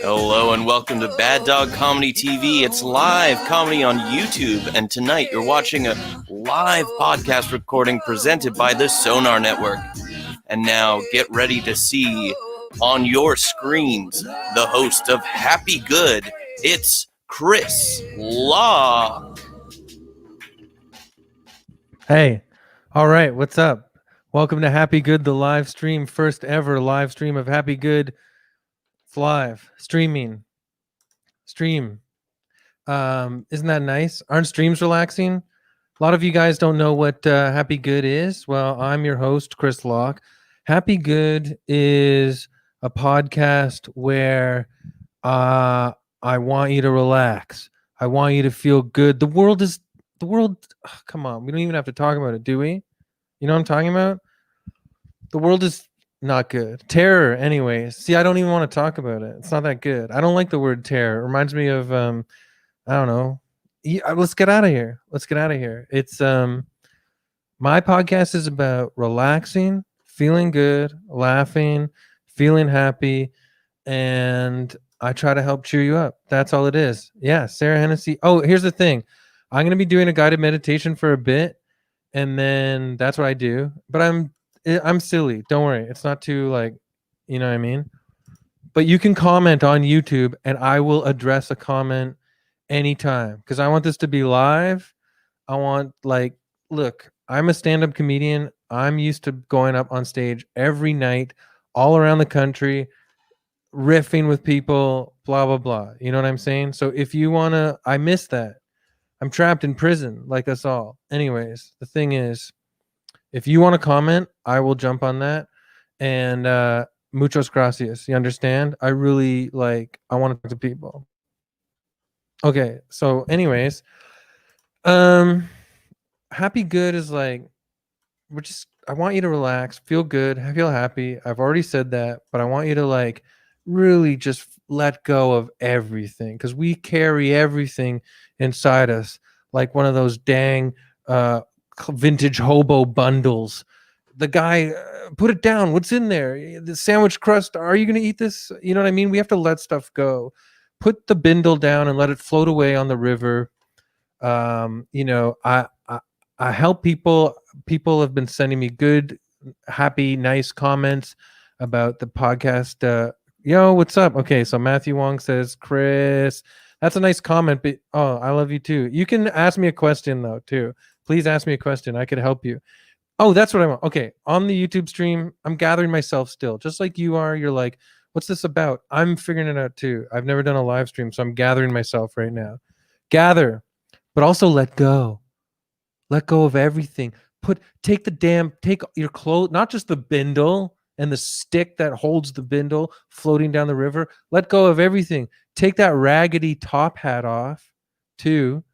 Hello and welcome to Bad Dog Comedy TV. It's live comedy on YouTube, and tonight you're watching a live podcast recording presented by the Sonar Network. And now get ready to see on your screens the host of Happy Good. It's Chris Locke. Hey, all right, what's up? Welcome to Happy Good, the live stream, first ever live stream of Happy Good. It's live, stream. Isn't that nice? Aren't streams relaxing? A lot of you guys don't know what Happy Good is. Well, I'm your host, Chris Locke. Happy Good is a podcast where I want you to relax. I want you to feel good. The world, come on, we don't even have to talk about it, do we? You know what I'm talking about? The world is not good. Terror, anyways. See, I don't even want to talk about it. It's not that good. I don't like the word terror. It reminds me of, I don't know. Let's get out of here. It's, my podcast is about relaxing, feeling good, laughing, feeling happy, and I try to help cheer you up. That's all it is. Yeah, Sarah Hennessy. Oh, here's the thing. I'm going to be doing a guided meditation for a bit, and then that's what I do. But I'm silly. Don't worry. It's not too you know what I mean? But you can comment on YouTube, and I will address a comment anytime because I want this to be live. I want look, I'm a stand-up comedian. I'm used to going up on stage every night all around the country, riffing with people, blah, blah, blah. You know what I'm saying? So if you want to, I miss that. I'm trapped in prison like us all. Anyways, the thing is, if you want to comment, I will jump on that. And muchos gracias. You understand? I really I want to talk to people. Okay, so anyways, Happy Good is I want you to relax, feel good, feel happy. I've already said that, but I want you to really just let go of everything because we carry everything inside us like one of those dang vintage hobo bundles. The guy, put it down. What's in there? The sandwich crust. Are you going to eat this? You know what I mean? We have to let stuff go. Put the bindle down and let it float away on the river. I help people. People have been sending me good, happy, nice comments about the podcast. Yo, what's up? Okay, so Matthew Wong says, Chris, that's a nice comment, but I love you too. You can ask me a question though, too. Please ask me a question. I could help you. Oh, that's what I want. Okay, on the YouTube stream, I'm gathering myself still, just like you are. You're like, what's this about? I'm figuring it out too. I've never done a live stream, so I'm gathering myself right now. Gather, but also let go. Let go of everything. Take your clothes, not just the bindle and the stick that holds the bindle floating down the river. Let go of everything. Take that raggedy top hat off too.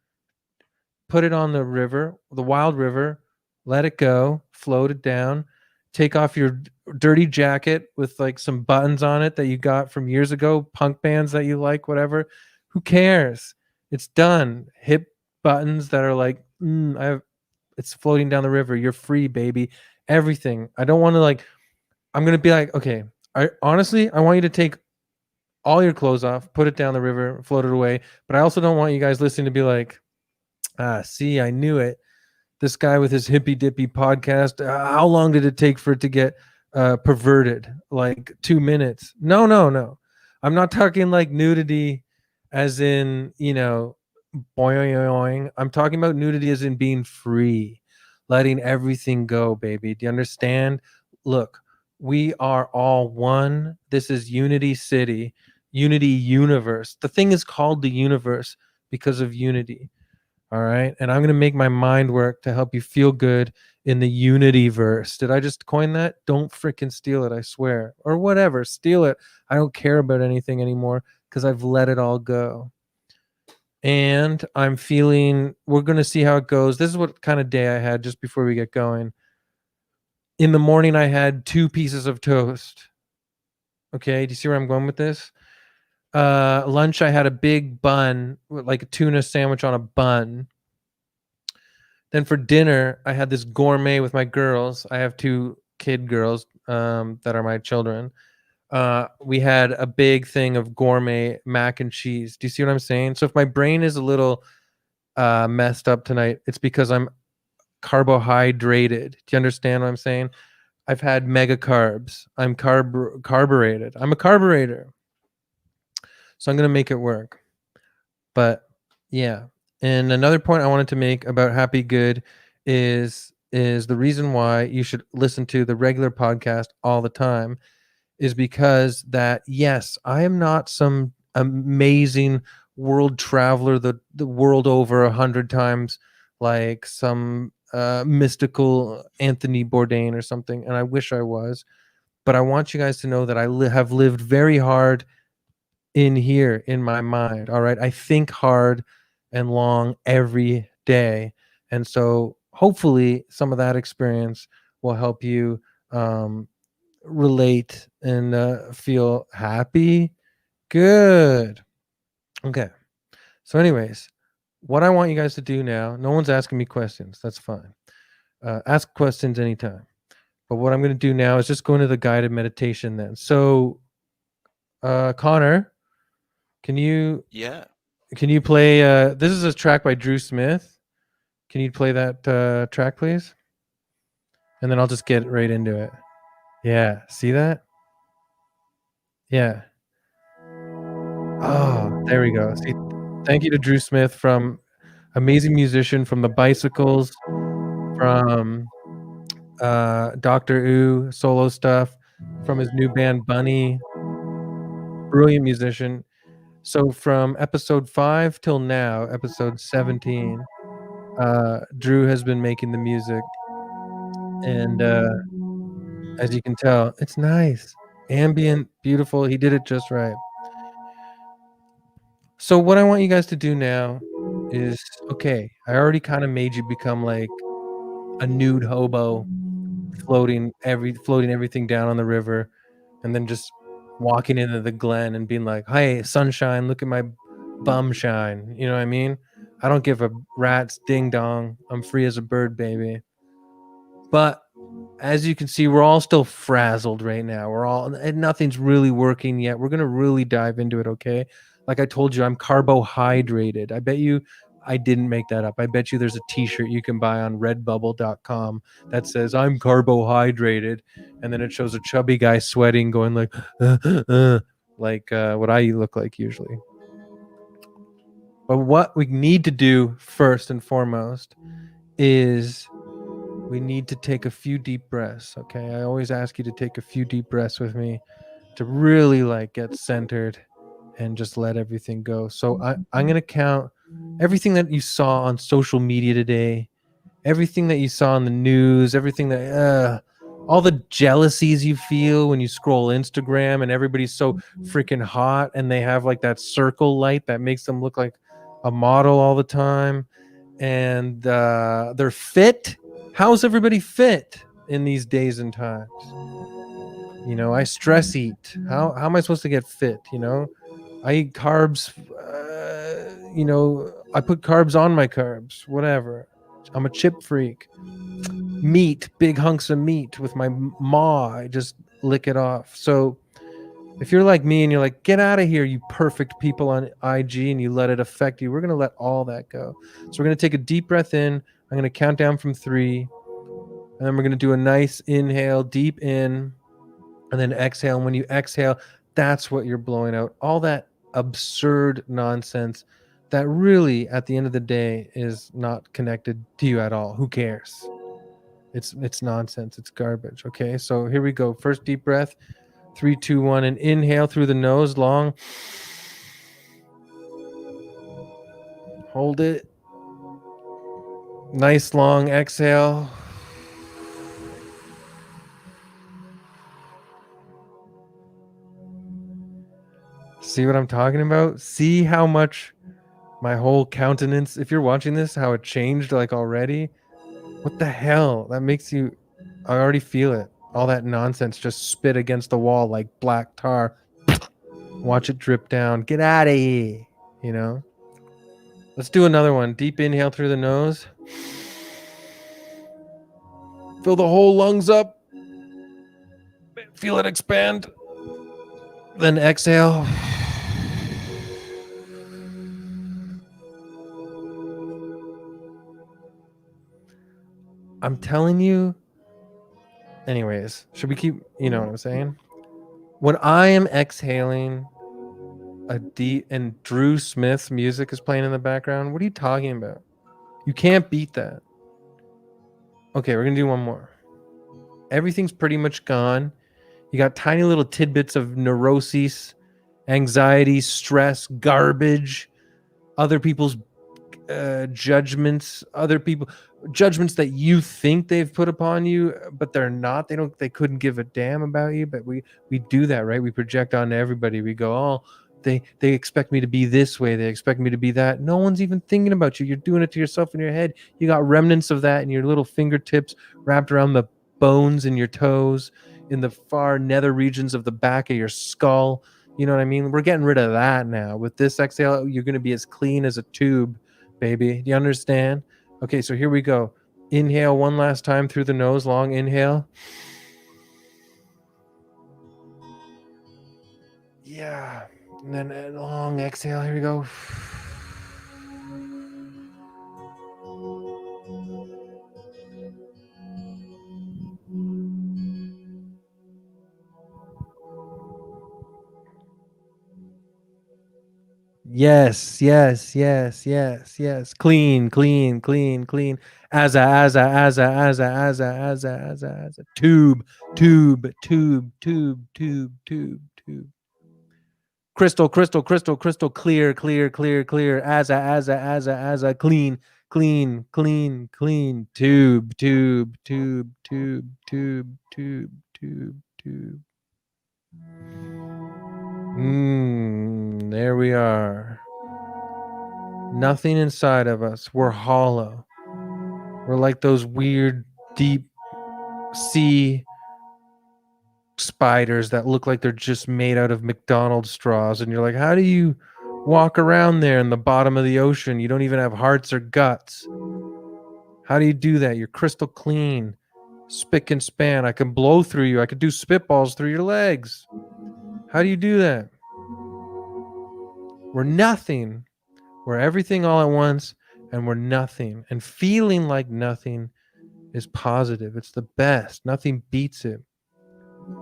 Put it on the river, the wild river. Let it go. Float it down. Take off your dirty jacket with some buttons on it that you got from years ago, punk bands that you like, whatever. Who cares? It's done. Hip buttons that are it's floating down the river. You're free, baby. Everything. I don't want to I'm going to be okay, I want you to take all your clothes off, put it down the river, float it away. But I also don't want you guys listening to be see, I knew it. This guy with his hippy dippy podcast. How long did it take for it to get perverted? 2 minutes. No. I'm not talking nudity as in, boing. I'm talking about nudity as in being free, letting everything go, baby. Do you understand? Look, we are all one. This is Unity City, Unity Universe. The thing is called the universe because of unity. All right. And I'm going to make my mind work to help you feel good in the Unity verse. Did I just coin that? Don't freaking steal it, I swear. Or whatever. Steal it. I don't care about anything anymore because I've let it all go. And I'm feeling, we're going to see how it goes. This is what kind of day I had just before we get going. In the morning, I had 2 pieces of toast. Okay. Do you see where I'm going with this? Lunch, I had a big bun, like a tuna sandwich on a bun. Then for dinner, I had this gourmet with my girls. I have 2 kid girls that are my children. we had a big thing of gourmet mac and cheese. Do you see what I'm saying? So if my brain is a little messed up tonight, it's because I'm carbohydrated. Do you understand what I'm saying? I've had mega carbs. I'm carbureted. I'm a carburetor. So I'm going to make it work. But yeah. And another point I wanted to make about Happy Good is the reason why you should listen to the regular podcast all the time is because that, yes, I am not some amazing world traveler the world over 100 times like some mystical Anthony Bourdain or something, and I wish I was. But I want you guys to know that I have lived very hard in here in my mind. All right. I think hard and long every day. And so hopefully some of that experience will help you relate and feel happy. Good. Okay. So, anyways, what I want you guys to do now, no one's asking me questions. That's fine. Ask questions anytime. But what I'm going to do now is just go into the guided meditation then. So, Connor, can you Yeah. play this is a track by Drew Smith. Can you play that track, please? And then I'll just get right into it. Yeah, see that? Yeah. Oh, there we go. See, thank you to Drew Smith, from amazing musician from the Bicycles, from Dr. Ooh solo stuff, from his new band Bunny. Brilliant musician. So from episode 5 till now, episode 17, Drew has been making the music, and as you can tell, it's nice, ambient, beautiful. He did it just right. So what I want you guys to do now is, okay, I already kind of made you become like a nude hobo floating everything down on the river, and then just walking into the glen and being like, "Hey, sunshine, look at my bum shine." You know what I mean? I don't give a rat's ding dong. I'm free as a bird, baby. But as you can see, we're all still frazzled right now. And nothing's really working yet. We're gonna really dive into it, okay? Like I told you, I'm carbohydrated. I bet you I didn't make that up. I bet you there's a t-shirt you can buy on redbubble.com that says I'm carbohydrated, and then it shows a chubby guy sweating, going like like what I look like usually. But what we need to do first and foremost is we need to take a few deep breaths. Okay, I always ask you to take a few deep breaths with me to really like get centered and just let everything go. So I'm gonna count everything that you saw on social media today, everything that you saw in the news, everything that all the jealousies you feel when you scroll Instagram and everybody's so freaking hot and they have like that circle light that makes them look like a model all the time, and they're fit. How's everybody fit in these days and times? You know, I stress eat. How am I supposed to get fit? You know, I eat carbs. You know, I put carbs on my carbs. Whatever. I'm a chip freak. Meat, big hunks of meat with my maw. I just lick it off. So if you're like me and you're like, get out of here, you perfect people on IG, and you let it affect you, we're going to let all that go. So we're going to take a deep breath in. I'm going to count down from 3. And then we're going to do a nice inhale, deep in, and then exhale. And when you exhale, that's what you're blowing out. All that absurd nonsense that really, at the end of the day, is not connected to you at all. Who cares? It's nonsense. It's garbage. Okay, so here we go. First deep breath. 3, 2, 1, and inhale through the nose, long. Hold it. Nice long exhale. See what I'm talking about? See how much my whole countenance, if you're watching this, how it changed like already? What the hell? That makes you, I already feel it. All that nonsense just spit against the wall like black tar. Watch it drip down. Get out of here, you know? Let's do another one. Deep inhale through the nose. Fill the whole lungs up. Feel it expand. Then exhale. I'm telling you. Anyways, should we keep, you know what I'm saying? When I am exhaling a deep and Drew Smith's music is playing in the background, what are you talking about? You can't beat that. Okay, we're going to do one more. Everything's pretty much gone. You got tiny little tidbits of neuroses, anxiety, stress, garbage, other people's judgments, judgments that you think they've put upon you, but they're not. They couldn't give a damn about you. But we do that, right? We project on everybody. We go, oh, they expect me to be this way. They expect me to be that. No one's even thinking about you. You're doing it to yourself in your head. You got remnants of that in your little fingertips wrapped around the bones in your toes, in the far nether regions of the back of your skull. You know what I mean? We're getting rid of that now. With this exhale, you're going to be as clean as a tube, baby. Do you understand? Okay, so here we go. Inhale one last time through the nose. Long inhale. Yeah. And then a long exhale. Here we go. Yes, yes, yes, yes, yes. Clean, clean, clean, clean. As a. Tube, tube, tube, tube, tube, tube, tube. Crystal, crystal, crystal, crystal, clear, clear, clear, clear. As a. Clean, clean, clean, clean. Tube, tube, tube, tube, tube, tube, tube, tube. There we are. Nothing inside of us. We're hollow. We're like those weird deep sea spiders that look like they're just made out of McDonald's straws. And you're like, how do you walk around there in the bottom of the ocean? You don't even have hearts or guts. How do you do that? You're crystal clean, spick and span. I can blow through you. I could do spitballs through your legs. How do you do that? We're nothing. We're everything all at once, and we're nothing. And feeling like nothing is positive. It's the best. Nothing beats it.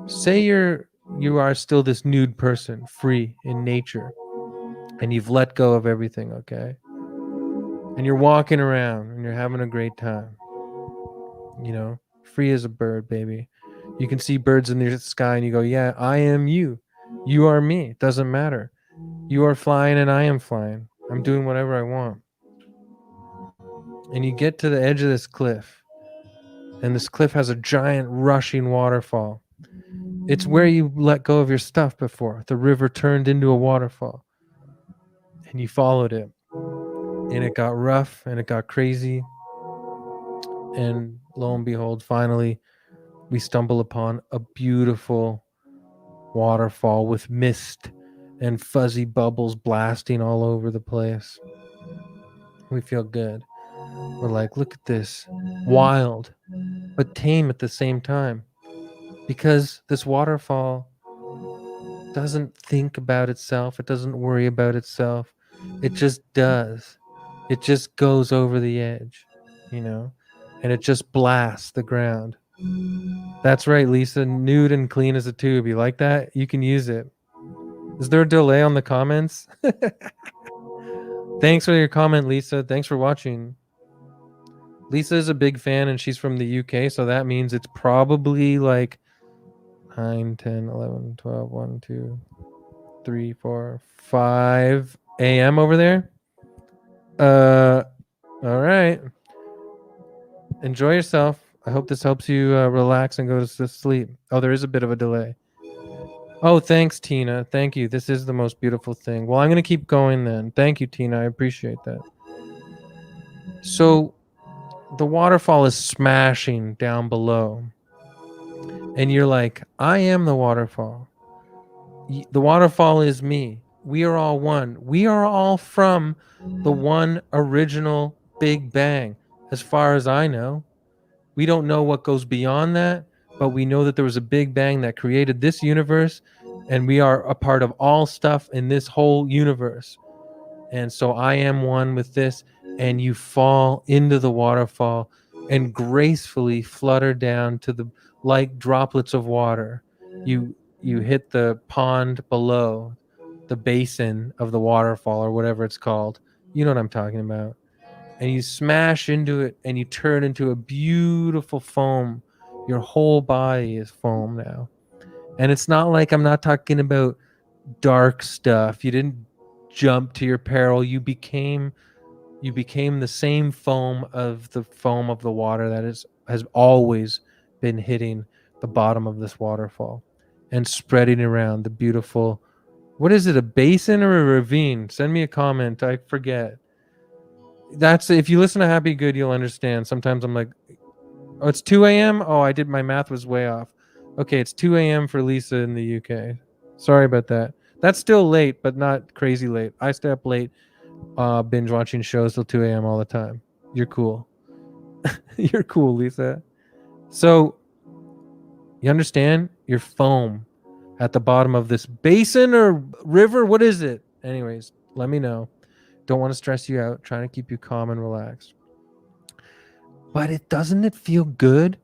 Say you are still this nude person, free in nature, and you've let go of everything, okay? And you're walking around and you're having a great time. You know, free as a bird, baby. You can see birds in the sky and you go, yeah, I am you. You are me. It doesn't matter. You are flying and I am flying. I'm doing whatever I want. And you get to the edge of this cliff, and this cliff has a giant rushing waterfall. It's where you let go of your stuff before. The river turned into a waterfall, and you followed it. And it got rough, and it got crazy. And lo and behold, finally, we stumble upon a beautiful waterfall with mist and fuzzy bubbles blasting all over the place. We feel good. We're like, look at this. Wild, but tame at the same time. Because this waterfall doesn't think about itself. It doesn't worry about itself. It just does. It just goes over the edge, you know, and it just blasts the ground. That's right, Lisa. Nude and clean as a tube. You like that? You can use it. Is there a delay on the comments? Thanks for your comment, Lisa. Thanks for watching. Lisa is a big fan and she's from the UK, so that means it's probably like 9, 10, 11, 12, 1, 2, 3, 4, 5 a.m. over there. All right. Enjoy yourself. I hope this helps you relax and go to sleep. Oh, there is a bit of a delay. Oh, thanks, Tina. Thank you. This is the most beautiful thing. Well, I'm going to keep going then. Thank you, Tina. I appreciate that. So the waterfall is smashing down below. And you're like, I am the waterfall. The waterfall is me. We are all one. We are all from the one original Big Bang, as far as I know. We don't know what goes beyond that, but we know that there was a Big Bang that created this universe and we are a part of all stuff in this whole universe. And so I am one with this, and you fall into the waterfall and gracefully flutter down to the like droplets of water. You hit the pond below, the basin of the waterfall or whatever it's called. You know what I'm talking about. And you smash into it and you turn into a beautiful foam. Your whole body is foam now. And it's not like I'm not talking about dark stuff. You didn't jump to your peril. You became the same foam of the water that has always been hitting the bottom of this waterfall and spreading around the beautiful, what is it, a basin or a ravine? Send me a comment. I forget. That's, if you listen to Happy Good, you'll understand. Sometimes I'm like, oh, it's 2 a.m. Oh, I did, my math was way off. Okay, it's 2 a.m. for Lisa in the UK. Sorry about that. That's still late, but not crazy late. I stay up late, binge watching shows till 2 a.m. all the time. You're cool. You're cool, Lisa. So you understand? You're foam at the bottom of this basin or river. What is it? Anyways, let me know. Don't want to stress you out. Trying to keep you calm and relaxed. But doesn't it feel good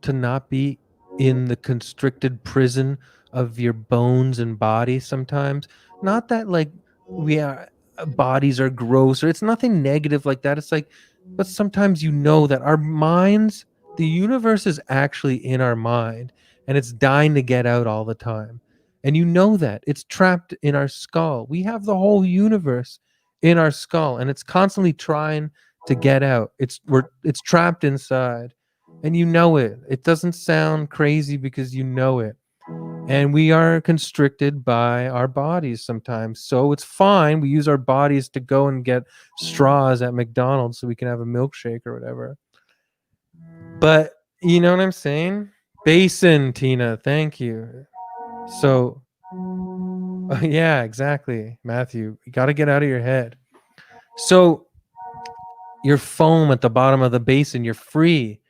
to not be in the constricted prison of your bones and body sometimes? Not that like we are bodies are gross or it's nothing negative like that. It's like, but sometimes you know that our minds, the universe is actually in our mind and it's dying to get out all the time. And you know that it's trapped in our skull. We have the whole universe in our skull and it's constantly trying to get out. It's trapped inside. And you know it. It doesn't sound crazy because you know it. And we are constricted by our bodies sometimes. So it's fine. We use our bodies to go and get straws at McDonald's so we can have a milkshake or whatever. But you know what I'm saying? Basin, Tina. Thank you. So, yeah, exactly, Matthew. You got to get out of your head. So, you're foam at the bottom of the basin. You're free.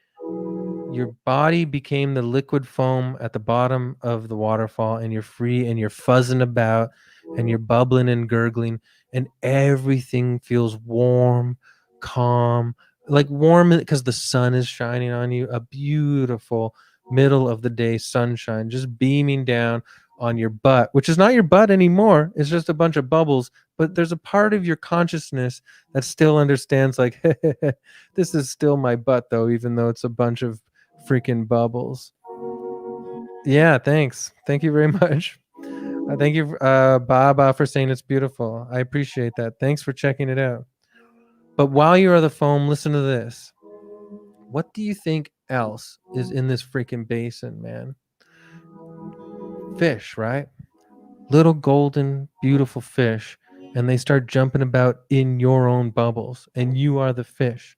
Your body became the liquid foam at the bottom of the waterfall, and you're free and you're fuzzing about and you're bubbling and gurgling, and everything feels warm, calm, like warm because the sun is shining on you. A beautiful middle of the day sunshine just beaming down on your butt, which is not your butt anymore. It's just a bunch of bubbles. But there's a part of your consciousness that still understands, like, this is still my butt, though, even though it's a bunch of freaking bubbles. Yeah, thanks. Thank you very much. Thank you, Baba, for saying it's beautiful. I appreciate that. Thanks for checking it out. But while you're on the foam, listen to this. What do you think else is in this freaking basin, man? Fish, right? Little golden, beautiful fish. And they start jumping about in your own bubbles. And you are the fish.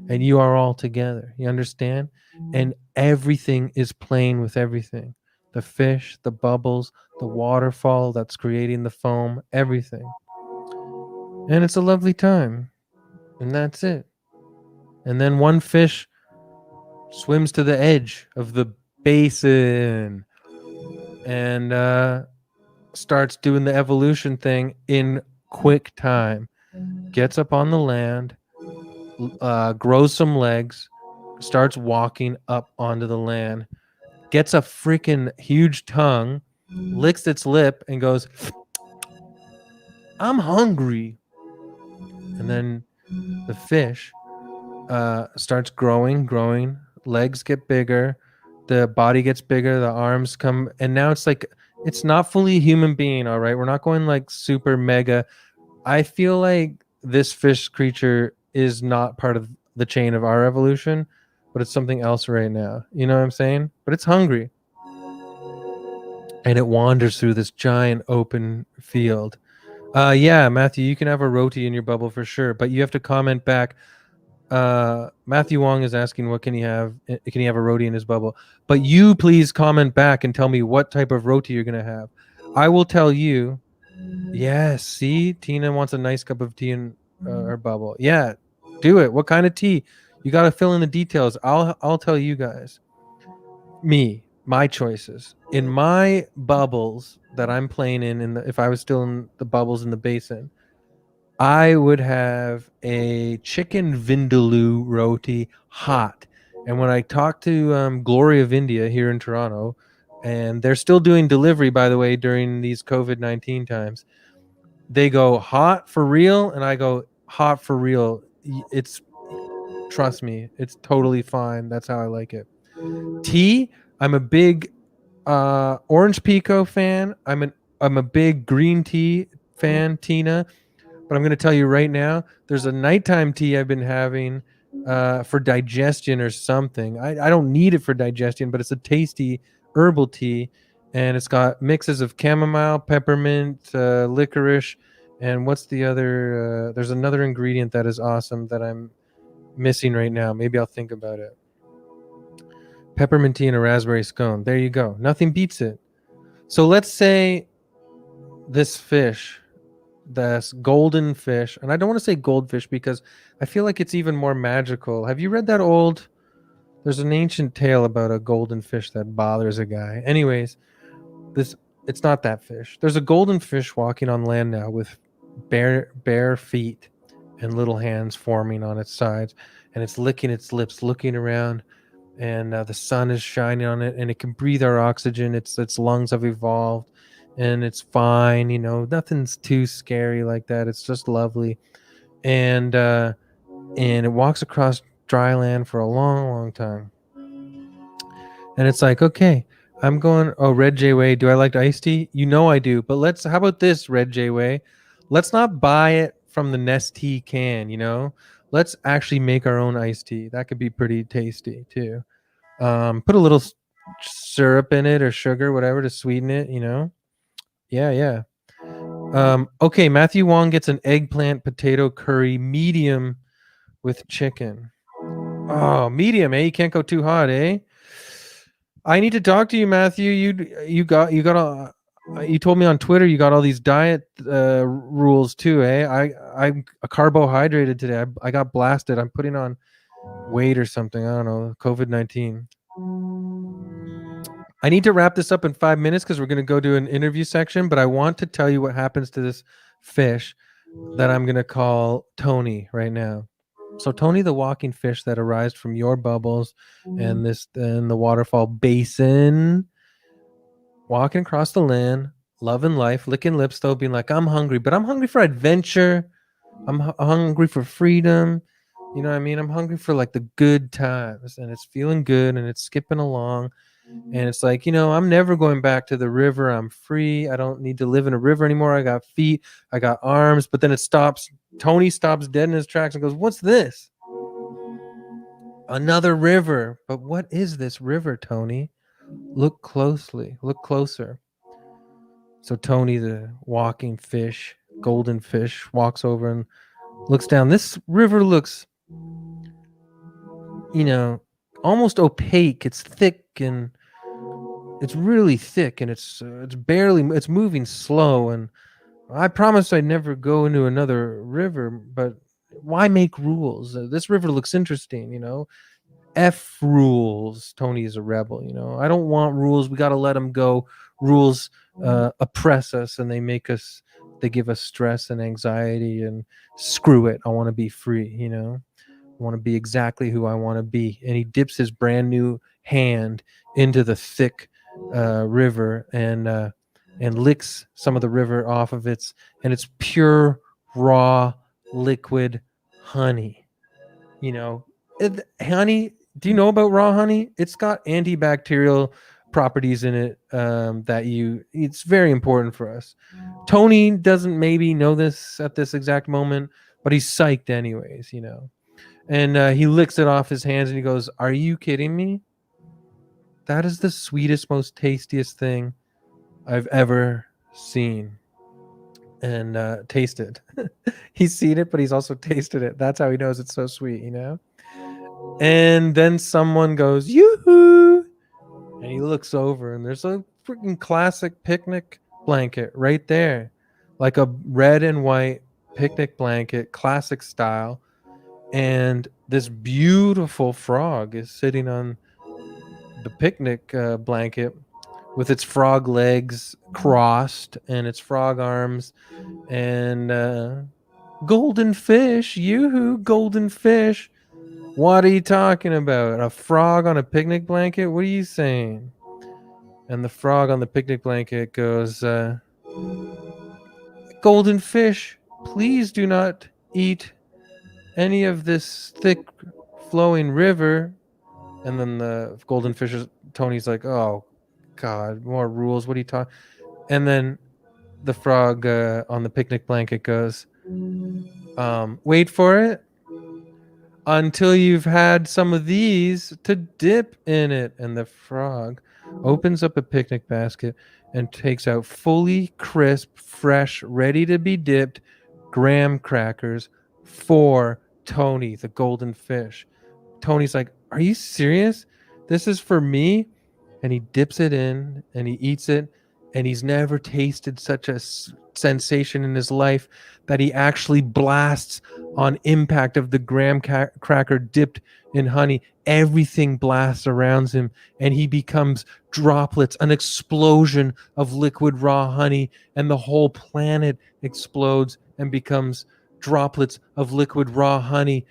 And you are all together. You understand? And everything is playing with everything. The fish, the bubbles, the waterfall that's creating the foam, everything. And it's a lovely time. And that's it. And then one fish swims to the edge of the basin and starts doing the evolution thing in quick time. Gets up on the land, grows some legs, starts walking up onto the land, gets a freaking huge tongue, licks its lip, and goes, I'm hungry. And then the fish starts growing, legs get bigger, the body gets bigger, the arms come, and now it's like, it's not fully a human being, all right? We're not going like super mega. I feel like this fish creature is not part of the chain of our evolution, but it's something else right now. You know what I'm saying? But it's hungry. And it wanders through this giant open field. Yeah, Matthew, you can have a roti in your bubble for sure, but you have to comment back. Matthew Wong is asking, what can he have? Can he have a roti in his bubble? But you please comment back and tell me what type of roti you're gonna have. I will tell you. Yes, see, Tina wants a nice cup of tea in her bubble. Yeah, do it. What kind of tea? You got to fill in the details. I'll tell you guys. My choices in my bubbles that I'm playing if I was still in the bubbles in the basin, I would have a chicken vindaloo roti hot. And when I talked to Glory of India here in Toronto, and they're still doing delivery, by the way, during these COVID-19 times, they go hot for real, and I go hot for real. It's trust me, it's totally fine. That's how I like it. Tea, I'm a big orange pico fan. I'm a big green tea fan, Tina. But I'm going to tell you right now, there's a nighttime tea I've been having for digestion or something. I don't need it for digestion, but it's a tasty herbal tea, and it's got mixes of chamomile, peppermint, licorice, and what's the other? There's another ingredient that is awesome that I'm missing right now. Maybe I'll think about it. Peppermint tea and a raspberry scone. There you go. Nothing beats it. So let's say this fish, this golden fish, and I don't want to say goldfish because I feel like it's even more magical. Have you read that old? There's an ancient tale about a golden fish that bothers a guy. Anyways, this it's not that fish. There's a golden fish walking on land now with bare feet and little hands forming on its sides, and it's licking its lips, looking around, and the sun is shining on it, and it can breathe our oxygen. Its lungs have evolved, and it's fine. You know, nothing's too scary like that. It's just lovely, and it walks across dry land for a long time, and it's like, okay, I'm going. Oh, Red J Way, do I like iced tea? You know I do, but how about this, Red J Way? Let's not buy it from the Nestea can. You know, let's actually make our own iced tea. That could be pretty tasty too. Put a little syrup in it or sugar, whatever, to sweeten it. You know, yeah. Okay, Matthew Wong gets an eggplant potato curry medium with chicken. Oh, medium, eh? You can't go too hot, eh? I need to talk to you, Matthew. You got you told me on Twitter you got all these diet rules too, eh? I'm carbohydrated today. I got blasted. I'm putting on weight or something. I don't know. COVID-19. I need to wrap this up in 5 minutes because we're going to go to an interview section, but I want to tell you what happens to this fish that I'm going to call Tony right now. So Tony, the walking fish that arose from your bubbles and the waterfall basin, walking across the land, loving life, licking lips though, being like, I'm hungry, but I'm hungry for adventure. I'm hungry for freedom. You know what I mean? I'm hungry for like the good times, and it's feeling good, and it's skipping along. And it's like, you know, I'm never going back to the river. I'm free. I don't need to live in a river anymore. I got feet. I got arms. But then it stops. Tony stops dead in his tracks and goes, what's this? Another river. But what is this river, Tony? Look closely. Look closer. So Tony, the walking fish, golden fish, walks over and looks down. This river looks, you know, almost opaque. It's thick and it's really thick, and it's moving slow. And I promised I'd never go into another river, but why make rules? This river looks interesting, you know. F rules. Tony is a rebel, you know. I don't want rules. We got to let them go. Rules oppress us, and they give us stress and anxiety, and screw it. I want to be free, you know. I want to be exactly who I want to be. And he dips his brand new hand into the thick river and licks some of the river off of and it's pure raw liquid honey. You know, honey. Do you know about raw honey? It's got antibacterial properties in it it's very important for us. Tony doesn't maybe know this at this exact moment, but he's psyched anyways, you know. And he licks it off his hands and he goes, are you kidding me? That is the sweetest, most tastiest thing I've ever seen and tasted. He's seen it, but he's also tasted it. That's how he knows it's so sweet, you know? And then someone goes, yoo-hoo! And he looks over and there's a freaking classic picnic blanket right there. Like a red and white picnic blanket, classic style. And this beautiful frog is sitting on the picnic blanket with its frog legs crossed and its frog arms, and golden fish, yoo-hoo, golden fish. What are you talking about? A frog on a picnic blanket? What are you saying? And the frog on the picnic blanket goes, golden fish, please do not eat any of this thick flowing river. And then the golden fish Tony's like, oh God, more rules. What are you talking? And then the frog on the picnic blanket goes, wait for it, until you've had some of these to dip in it. And the frog opens up a picnic basket and takes out fully crisp, fresh, ready to be dipped graham crackers for Tony, the golden fish. Tony's like, are you serious? This is for me? And he dips it in and he eats it. And he's never tasted such a sensation in his life that he actually blasts on impact of the graham cracker dipped in honey. Everything blasts around him and he becomes droplets, an explosion of liquid raw honey, and the whole planet explodes and becomes droplets of liquid raw honey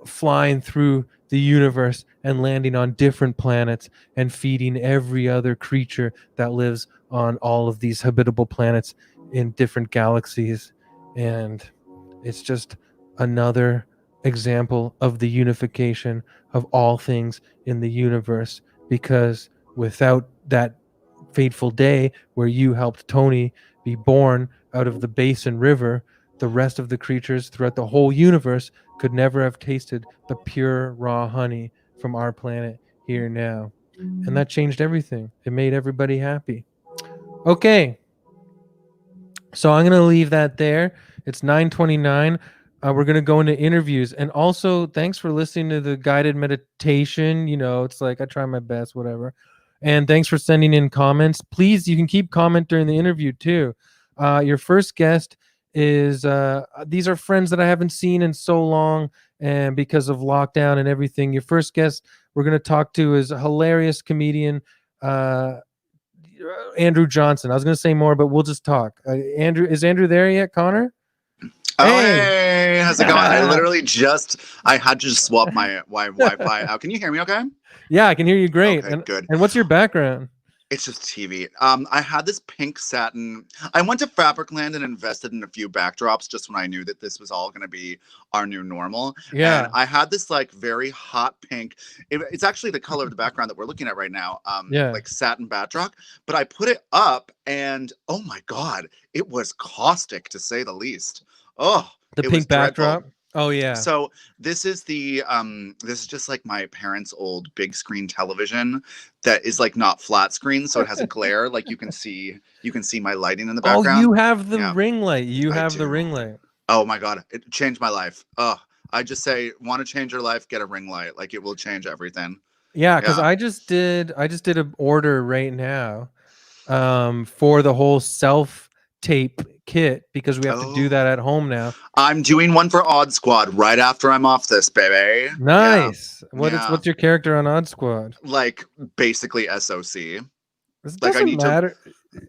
flying through the universe and landing on different planets and feeding every other creature that lives on all of these habitable planets in different galaxies. And it's just another example of the unification of all things in the universe, because without that fateful day where you helped Tony be born out of the basin river, the rest of the creatures throughout the whole universe could never have tasted the pure raw honey from our planet here now. And that changed everything. It made everybody happy. Okay. So I'm going to leave that there. It's 9:29. We're going to go into interviews. And also, thanks for listening to the guided meditation. You know, it's like I try my best, whatever. And thanks for sending in comments. Please, you can keep comment during the interview too. Your first guest is these are friends that I haven't seen in so long, and because of lockdown and everything. Your first guest we're going to talk to is a hilarious comedian, Andrew Johnson. I was going to say more, but we'll just talk. Andrew, is Andrew there yet, Connor? Oh, hey, how's it going? I had to just swap my Wi-Fi out. Can you hear me okay? Yeah, I can hear you great. Okay, good. And what's your background? It's just TV. I had this pink satin. I went to Fabricland and invested in a few backdrops just when I knew that this was all going to be our new normal. Yeah. And I had this like very hot pink. It's actually the color of the background that we're looking at right now. Like satin backdrop. But I put it up and oh my God, it was caustic to say the least. Oh, the pink backdrop. Oh yeah. So this is this is just like my parents' old big screen television that is like not flat screen, so it has a glare. Like you can see my lighting in the background. Oh, you have the ring light. You have the ring light. Oh my God, it changed my life. Oh, I just say, want to change your life, get a ring light. Like it will change everything. Yeah, because I just did an order right now, for the whole self tape kit, because we have to do that at home now. I'm doing one for Odd Squad right after I'm off this, baby. Nice. Yeah. What's your character on Odd Squad? Like basically SOC. It doesn't matter.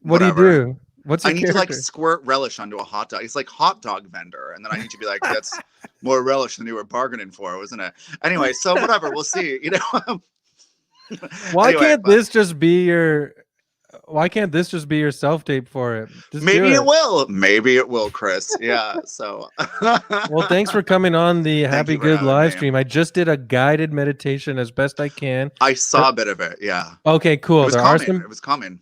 What do you do? What's your I need character? to like squirt relish onto a hot dog. It's like hot dog vendor, and then I need to be like, that's more relish than you were bargaining for, wasn't it? Anyway, so whatever, we'll see. You know. Why can't this just be your self-tape for it? Maybe it will. Maybe it will, Chris. Yeah. So well, thanks for coming on the Happy Good live stream. I just did a guided meditation as best I can. I saw a bit of it. Yeah. Okay, cool. It was coming.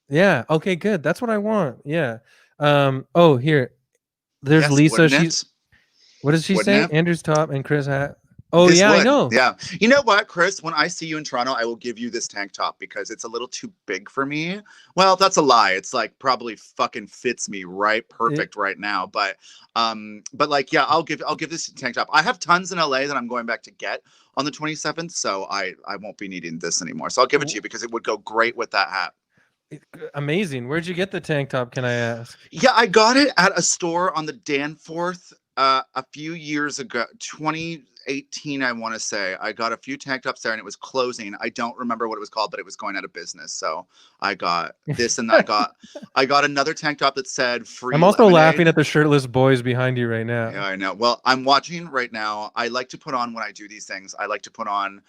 Yeah. Okay, good. That's what I want. Yeah. Oh, here. There's Lisa. What does she say? Andrew's top and Chris hat. Oh, yeah, I know. Yeah. You know what, Chris? When I see you in Toronto, I will give you this tank top because it's a little too big for me. Well, that's a lie. It's like probably fucking fits me perfect right now. But like, yeah, I'll give this tank top. I have tons in LA that I'm going back to get on the 27th. So I won't be needing this anymore. So I'll give it to you because it would go great with that hat. Amazing. Where'd you get the tank top? Can I ask? Yeah, I got it at a store on the Danforth a few years ago, 18, I want to say. I got a few tank tops there and it was closing. I don't remember what it was called, but it was going out of business. So I got this and I got another tank top that said free I'm also lemonade. laughing at the shirtless boys behind you right now. Yeah, I know. Well, I'm watching right now. I like to put on when I do these things. I like to put on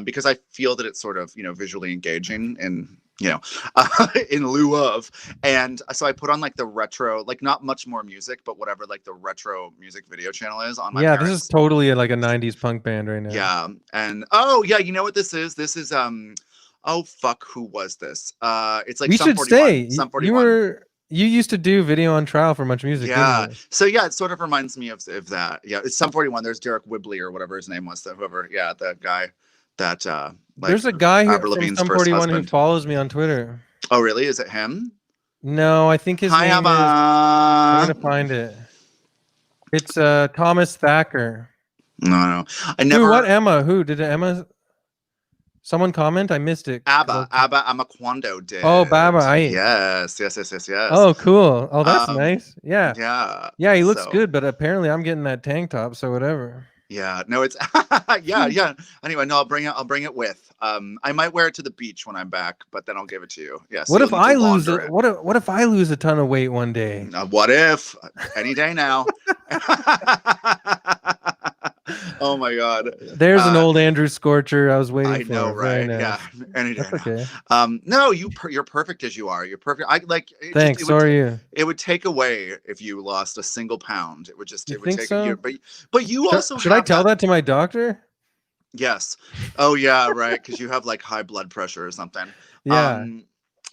because I feel that it's sort of, visually engaging and, in lieu of. And so I put on like the retro, like not much more music, but whatever like the retro music video channel is on my Yeah, parents'. this is totally like a 90s punk band right now. Yeah. And oh yeah, you know what this is? This is oh fuck, who was this? It's like We Sum should 41. stay. Sum 41. You used to do video on trial for Much Music. Yeah. Didn't you? So yeah, it sort of reminds me of that. Yeah, it's Sum 41. There's Derek Whibley or whatever his name was. Whoever. Yeah, the guy that There's a guy here Avril from Lavigne's Sum first 41 who husband. follows me on Twitter. Oh really? Is it him? No, I think his Hi, name Abba. is. I'm gonna find it. It's Thomas Thacker. No. I never. Who? What? Emma? Who did Emma? Someone comment? I missed it. Abba Amaquando did. Oh, Baba. Yes. Oh, cool. Oh, that's nice. Yeah. Yeah. He looks So, good, but apparently I'm getting that tank top, so whatever. Yeah. No, it's yeah. Anyway, no, I'll bring it with. I might wear it to the beach when I'm back, but then I'll give it to you. Yeah. So What if I lose it? What if I lose a ton of weight one day? What if? Any day now. Oh my God. There's an old Andrew Scorcher I was waiting for. I know, right? Nice. Yeah. Any day. That's okay. No, you're perfect as you are. You're perfect. I like. Thanks. So are you. It would take away if you lost a single pound. It would just. You it would think take so? you. But you also. Should I tell that to my doctor? Yes. Oh yeah, right. Because you have like high blood pressure or something. Yeah.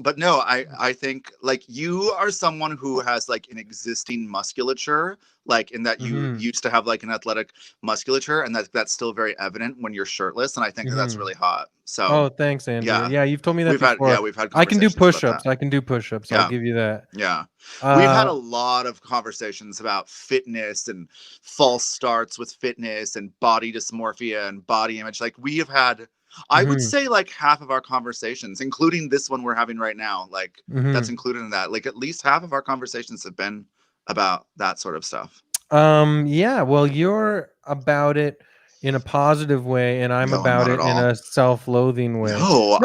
But no, I think like you are someone who has like an existing musculature, like in that you used to have like an athletic musculature, and that's still very evident when you're shirtless, and I think that's really hot. So oh, thanks, Andrew. Yeah, you've told me that before. We've had I can do push-ups. I can do push-ups. Yeah. I'll give you that. Yeah. We've had a lot of conversations about fitness and false starts with fitness and body dysmorphia and body image. Like we have had, I would say like half of our conversations, including this one we're having right now, like that's included in that. Like at least half of our conversations have been about that sort of stuff. Yeah, well, you're about it in a positive way, and I'm about it in a self-loathing way. No.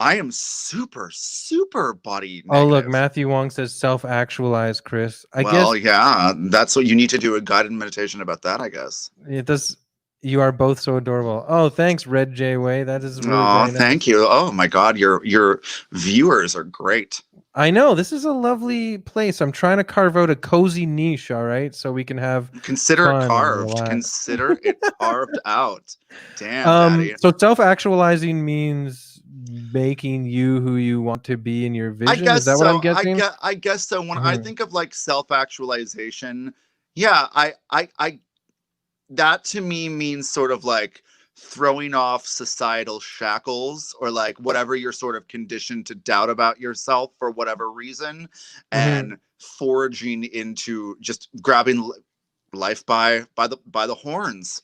I am super body negative. Oh, look, Matthew Wong says self-actualize, Chris. I guess. Yeah, that's what you need to do, a guided meditation about that, I guess. It does. You are both so adorable. Oh, thanks, Red J Way. That is really nice. Thank you. Oh my God, your viewers are great. I know, this is a lovely place. I'm trying to carve out a cozy niche, all right, so we can have consider it carved. Consider it carved out. Damn, Daddy. So self-actualizing means making you who you want to be in your vision. Is that what I'm guessing? I guess so. When I think of like self-actualization, yeah, I that to me means sort of like throwing off societal shackles or like whatever you're sort of conditioned to doubt about yourself for whatever reason, and forging into just grabbing life by the horns.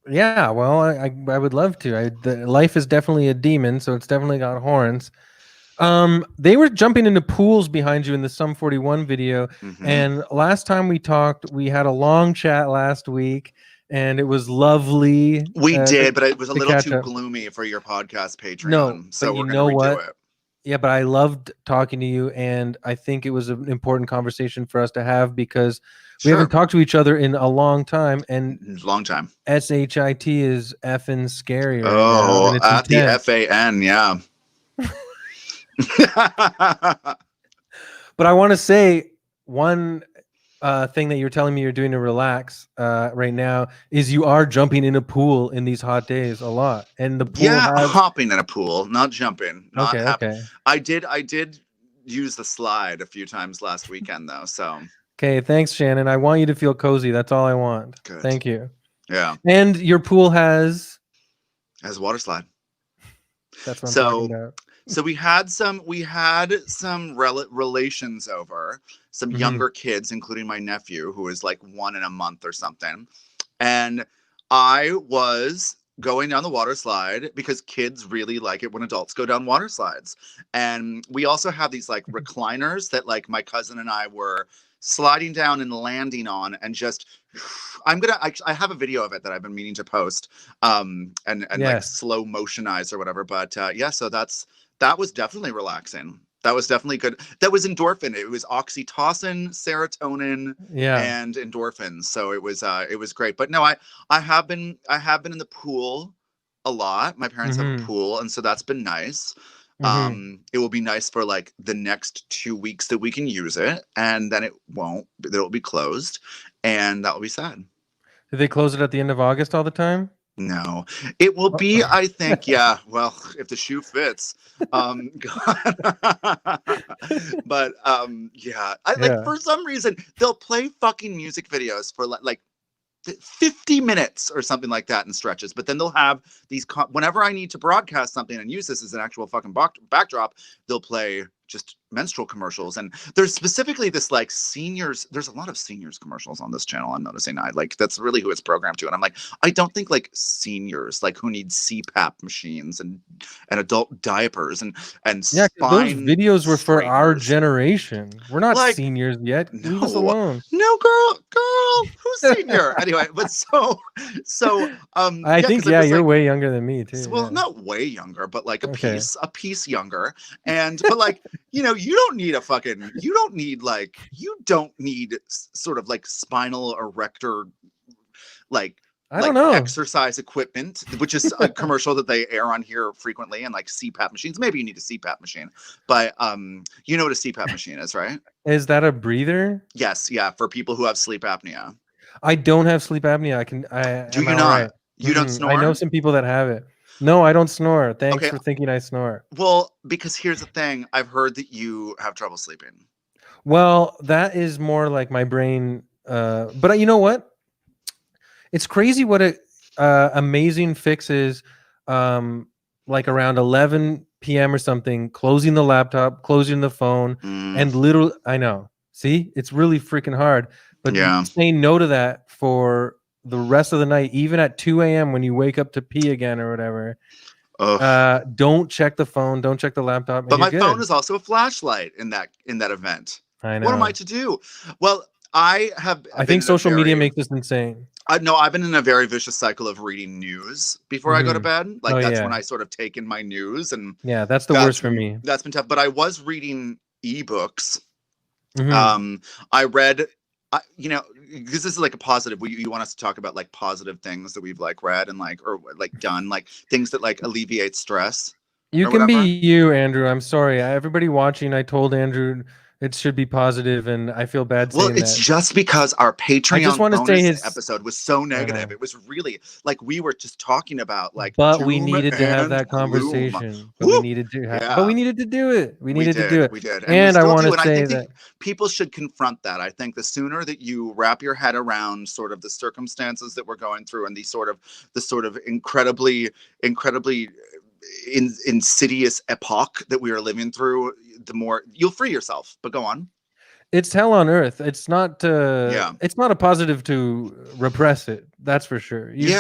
Yeah, well, I would love to. Life is definitely a demon, so it's definitely got horns. They were jumping into pools behind you in the Sum 41 video, and last time we talked, we had a long chat last week. And it was lovely. We did, but it was a little too gloomy for your podcast Patreon. No, so but we're going to redo it. Yeah, but I loved talking to you, and I think it was an important conversation for us to have because we haven't talked to each other in a long time. And SHIT is effing scary. Right now, and it's at intense. the FAN, yeah. But I want to say one thing that you're telling me you're doing to relax right now is you are jumping in a pool in these hot days a lot, and the pool hopping in a pool, not jumping. Okay. I did use the slide a few times last weekend though. So okay, thanks, Shannon. I want you to feel cozy. That's all I want. Good. Thank you. Yeah. And your pool has a water slide. That's what I'm talking about. So we had some relations over, some younger kids, including my nephew, who is like 1 in a month or something. And I was going down the water slide because kids really like it when adults go down water slides. And we also have these like recliners that like my cousin and I were sliding down and landing on, and just I have a video of it that I've been meaning to post, and like Yes. slow motionize or whatever. But yeah, so that was definitely relaxing. That was definitely good. That was endorphin. It was oxytocin, serotonin, Yeah. and endorphins. So it was great. But no, I have been in the pool a lot. My parents have a pool, and so that's been nice. It will be nice for like the next 2 weeks that we can use it, and then it won't. It'll be closed, and that will be sad. Did they close it at the end of August all the time? No, it will be, I think, yeah. Well, if the shoe fits. But yeah, I like for some reason they'll play fucking music videos for like 50 minutes or something like that in stretches, but then they'll have these whenever I need to broadcast something and use this as an actual fucking backdrop, they'll play just menstrual commercials. And there's specifically this like seniors, there's a lot of seniors commercials on this channel, I'm noticing. I like, that's really who it's programmed to. And I'm like, I don't think like seniors like who need CPAP machines and adult diapers and yeah, those spine videos were for our straighteners. generation. We're not Like, seniors yet. Leave us alone. No, girl, who's senior? Anyway, but so I think you're way younger than me too. Well, yeah. not way younger, but like a piece younger. And but like, you know, you don't need sort of like spinal erector like I don't know. exercise equipment, which is a commercial that they air on here frequently, and like CPAP machines. Maybe you need a CPAP machine, but you know what a CPAP machine is, right? Is that a breather? Yes, yeah, for people who have sleep apnea. I don't have sleep apnea. Do you not? Right? You don't snore? I know some people that have it. No, I don't snore. Thanks for thinking I snore. Well, because here's the thing. I've heard that you have trouble sleeping. Well, that is more like my brain. But you know what? It's crazy what a amazing fix is. Like around 11 p.m. or something, closing the laptop, closing the phone, and literally, I know. See, it's really freaking hard. But saying no to that for the rest of the night, even at 2 a.m. when you wake up to pee again or whatever. Don't check the phone. Don't check the laptop. But my phone is also a flashlight in that event. I know. What am I to do? Well, I think social media makes this insane. No, I've been in a very vicious cycle of reading news before I go to bed. Like that's when I sort of take in my news, and that's the worst for me. That's been tough. But I was reading ebooks. I read. You know, because this is like a positive. You want us to talk about like positive things that we've like read and like or like done, like things that like alleviate stress. You can be you, Andrew. I'm sorry, everybody watching. I told Andrew it should be positive, and I feel bad saying that. Well, it's just because our Patreon I just want to say his episode was so negative. It was really like we were just talking about like. But we needed to have that conversation. But we needed to have. But we needed to do it. We needed to do it. We did. And I want to say that people should confront that. I think the sooner that you wrap your head around sort of the circumstances that we're going through and the sort of incredibly insidious epoch that we are living through, the more you'll free yourself. But go on. It's hell on earth. It's not it's not a positive to repress it, that's for sure. You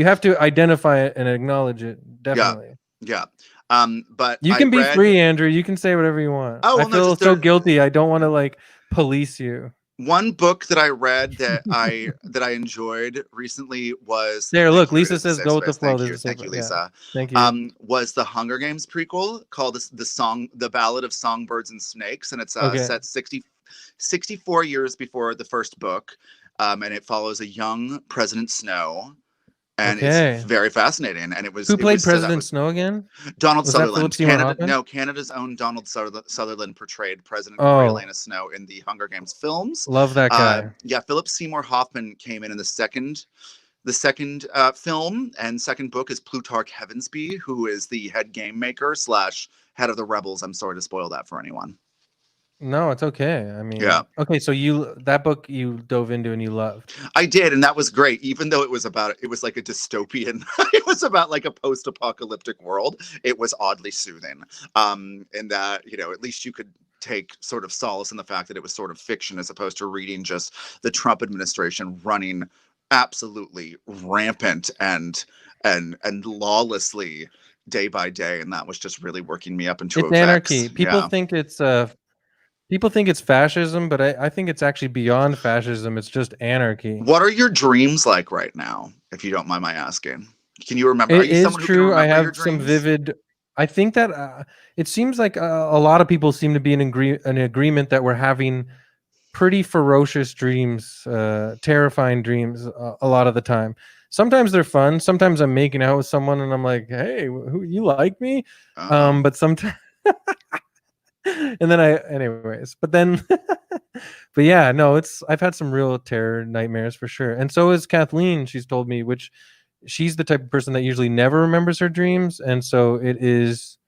have to identify it and acknowledge it. Definitely. But you can be free, Andrew. You can say whatever you want. I feel so guilty. I don't want to like police you. One book that I read that I enjoyed recently was look, Lisa says go with the flow. Thank you, Lisa. Thank you. Was the Hunger Games prequel called the Ballad of Songbirds and Snakes, and it's set 64 years before the first book, and it follows a young President Snow. And it's very fascinating. And who played President Snow again? Donald Sutherland. Canada's own Donald Sutherland portrayed President Elena Snow in the Hunger Games films. Love that guy. Philip Seymour Hoffman came in the second film, and second book is Plutarch Heavensbee, who is the head game maker / head of the rebels. I'm sorry to spoil that for anyone. No, it's okay. I mean, okay. So that book you dove into and you loved. I did, and that was great. Even though it was like a dystopian. It was about like a post-apocalyptic world. It was oddly soothing. In that at least you could take sort of solace in the fact that it was sort of fiction as opposed to reading just the Trump administration running absolutely rampant and and lawlessly day by day, and that was just really working me up into It's a anarchy. vex. Yeah. People think it's fascism, but I think it's actually beyond fascism. It's just anarchy. What are your dreams like right now, if you don't mind my asking? Can you remember? Are It you is someone who can true. I remember your have some dreams? vivid. I think that it seems like a lot of people seem to be in agreement that we're having pretty ferocious dreams, terrifying dreams a lot of the time. Sometimes they're fun. Sometimes I'm making out with someone and I'm like, "Hey, who you like me?" But sometimes, and then anyways. But then, but yeah, no, I've had some real terror nightmares for sure, and so is Kathleen. She's told me, which she's the type of person that usually never remembers her dreams, and so it is.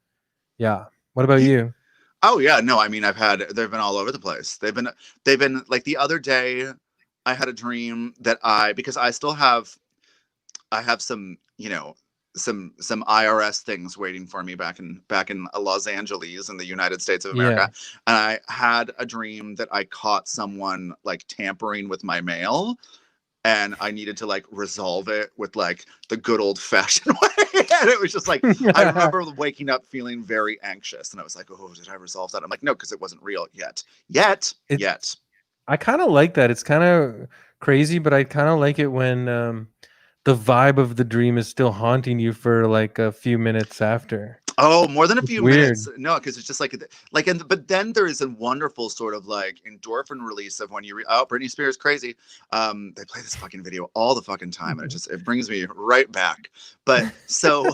Yeah. What about you? Oh yeah, no, I mean they've been all over the place. They've been like the other day I had a dream that because I have some, some IRS things waiting for me back in Los Angeles in the United States of America. Yeah. And I had a dream that I caught someone like tampering with my mail, and I needed to like resolve it with like the good old fashioned way. And it was just like, I remember waking up feeling very anxious, and I was like, oh, did I resolve that? I'm like, no, because it wasn't real yet. I kind of like that. It's kind of crazy, but I kind of like it when the vibe of the dream is still haunting you for like a few minutes after. Oh, more than a It's few weird. minutes. No, because it's just but then there is a wonderful sort of like endorphin release of when Britney Spears crazy. They play this fucking video all the fucking time, and it brings me right back. But so,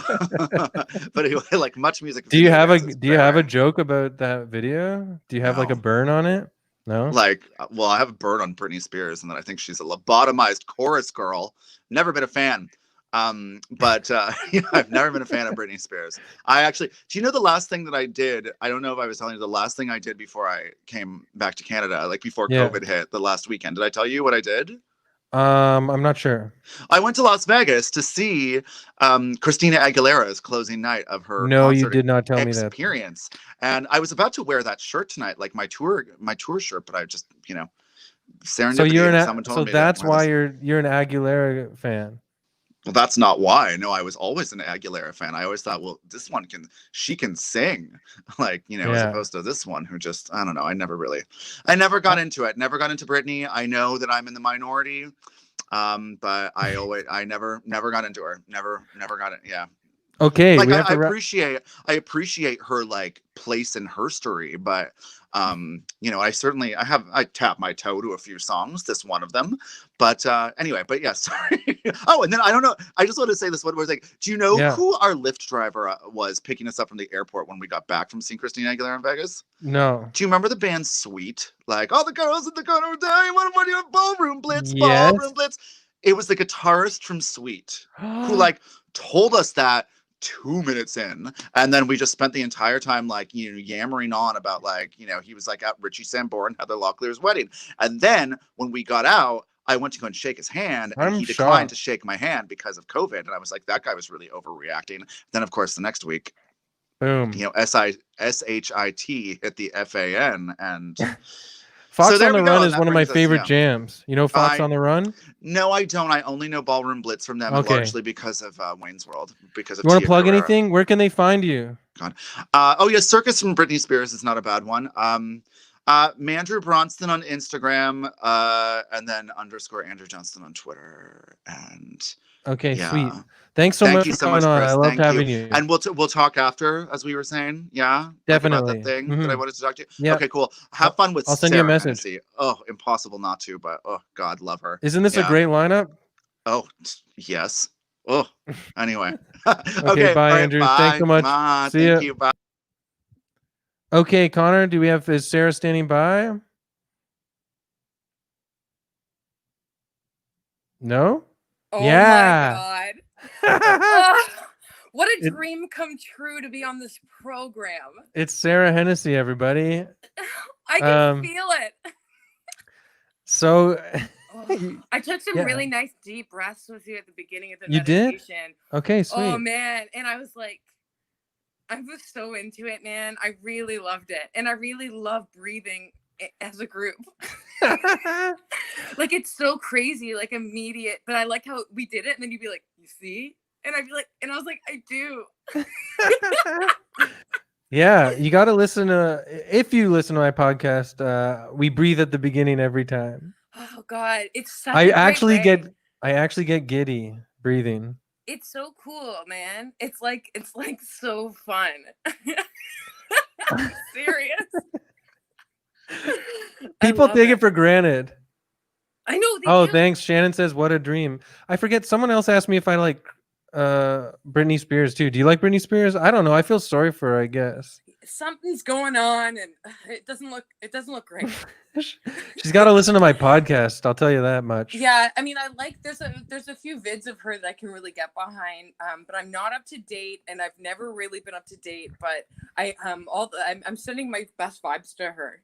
but anyway, like Much Music. Do you have a joke about that video? Do you have like a burn on it? No. Like, well, I have a burn on Britney Spears, and then I think she's a lobotomized chorus girl. Never been a fan. But I've never been a fan of Britney Spears. Do you know the last thing that I did? I don't know if I was telling you the last thing I did before I came back to Canada, like before COVID hit the last weekend. Did I tell you what I did? I'm not sure. I went to Las Vegas to see Christina Aguilera's closing night of her concert you did not tell me that experience. And I was about to wear that shirt tonight, like my tour shirt, but I just, serendipity. Someone told me that's why you're an Aguilera fan. Well, that's not why. No, I was always an Aguilera fan. I always thought, well, she can sing, like, as opposed to this one who just, I don't know. I never got into it. Never got into Britney. I know that I'm in the minority, but I never got into her. Never got it. Yeah. Okay. Like I appreciate her like place in history, but I tap my toe to a few songs, this one of them. But anyway, but yeah, sorry. Oh, and then I don't know. I just want to say this one more thing. Do you know who our Lyft driver was picking us up from the airport when we got back from seeing Christina Aguilera in Vegas? No. Do you remember the band Sweet? Like, all the girls in the corner of time, what do you have? Ballroom Blitz, yes. Ballroom Blitz. It was the guitarist from Sweet who like told us that 2 minutes in, and then we just spent the entire time like yammering on about like he was like at Richie Sambora and Heather Locklear's wedding, and then when we got out I went to go and shake his hand, and he declined to shake my hand because of COVID, and I was like, that guy was really overreacting. Then of course the next week, boom, SHIT hit the FAN, and Fox on the Run is one of my favorite jams. You know Fox on the Run? No, I don't. I only know Ballroom Blitz from them, largely because of Wayne's World. Because of you want to plug anything? Where can they find you? God. Circus from Britney Spears is not a bad one. Mandrew Bronston on Instagram, and then _ Andrew Johnston on Twitter. And sweet. Thanks so much for coming on. I loved having you. And we'll talk after, as we were saying. Yeah, definitely. Like about that thing that I wanted to talk to you. Yeah. Okay, cool. Have fun with. I'll send you a message. Hennessy. Oh, impossible not to, but oh God, love her. Isn't this a great lineup? Oh yes. Oh, anyway. Okay, bye, Andrew. Bye. Thanks so much. See you. Bye. Okay, Connor, is Sarah standing by? No? Oh my God. What a dream come true to be on this program. It's Sarah Hennessy, everybody. I can feel it. So I took some really nice deep breaths with you at the beginning of the meditation. Did? Okay, sweet. Oh man. And I was like, I was so into it, man. I really loved it. And I really love breathing as a group. Like, it's so crazy, like immediate. But I like how we did it. And then you'd be like, you see? And I'd be like, and I was like, I do. Yeah, you got to listen to. If you listen to my podcast, we breathe at the beginning every time. Oh God, it's such I a great actually way. get giddy breathing. It's so cool, man. It's like so fun. I'm serious. People take it for granted. I know they Oh, do. thanks. Shannon says, "What a dream." I forget. Someone else asked me if I like Britney Spears too. Do you like Britney Spears? I don't know. I feel sorry for her, I guess. Something's going on, and it doesn't look great. She's got to listen to my podcast. I'll tell you that much. Yeah, I mean, I like there's a few vids of her that I can really get behind, but I'm not up to date, and I've never really been up to date. But I'm sending my best vibes to her.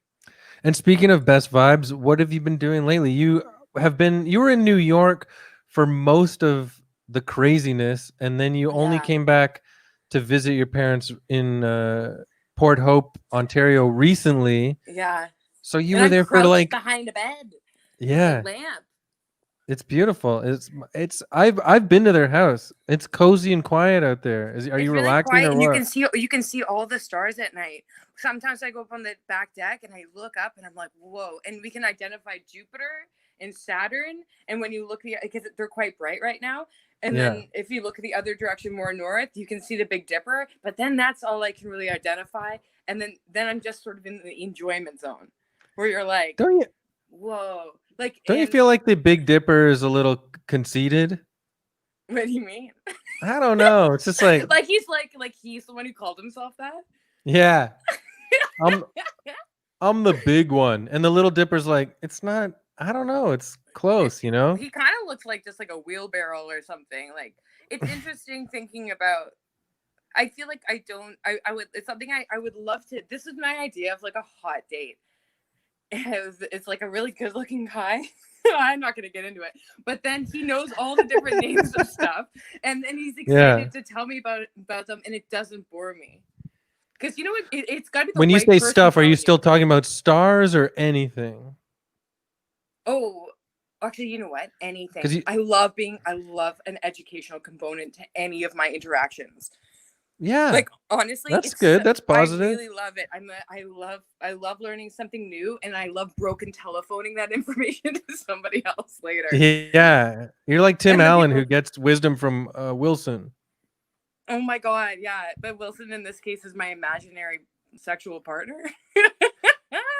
And speaking of best vibes, what have you been doing lately? You were in New York for most of the craziness, and then you only Yeah. came back to visit your parents in Port Hope, Ontario recently. Yeah. So you And were I'm there for crouched like, behind a bed. yeah, With a lamp. it's beautiful. I've been to their house. It's cozy and quiet out there. Are It's you really relaxing quiet, or and what? you can see all the stars at night. Sometimes I go up on the back deck and I look up and I'm like, whoa! And we can identify Jupiter and Saturn. And when you look because they're quite bright right now. And Yeah. then if you look the other direction more north, you can see the Big Dipper. But then that's all I can really identify. And then I'm just sort of in the enjoyment zone, where you're like, Don't whoa! Like, you feel like the Big Dipper is a little conceited? What do you mean? I don't know. It's just like he's the one who called himself that. yeah. I'm the big one. And the Little Dipper's like, it's not, I don't know, it's close, you know? He kind of looks like just like a wheelbarrow or something. Like, it's interesting thinking about. I feel like I would, it's something I would love to. This is my idea of like a hot date. It's like a really good looking guy. I'm not going to get into it, but then he knows all the different names of stuff, and then he's excited to tell me about them, and it doesn't bore me. Because you know what, it's got to be the When you right say person stuff, are you telling still talking about stars or anything? Oh, actually, you know what? Anything. I love an educational component to any of my interactions. Yeah. Like, honestly, that's good. That's positive. I really love it. I love learning something new, and I love broken telephoning that information to somebody else later. Yeah. You're like Tim Allen who gets wisdom from Wilson. Oh my God, yeah. But Wilson in this case is my imaginary sexual partner.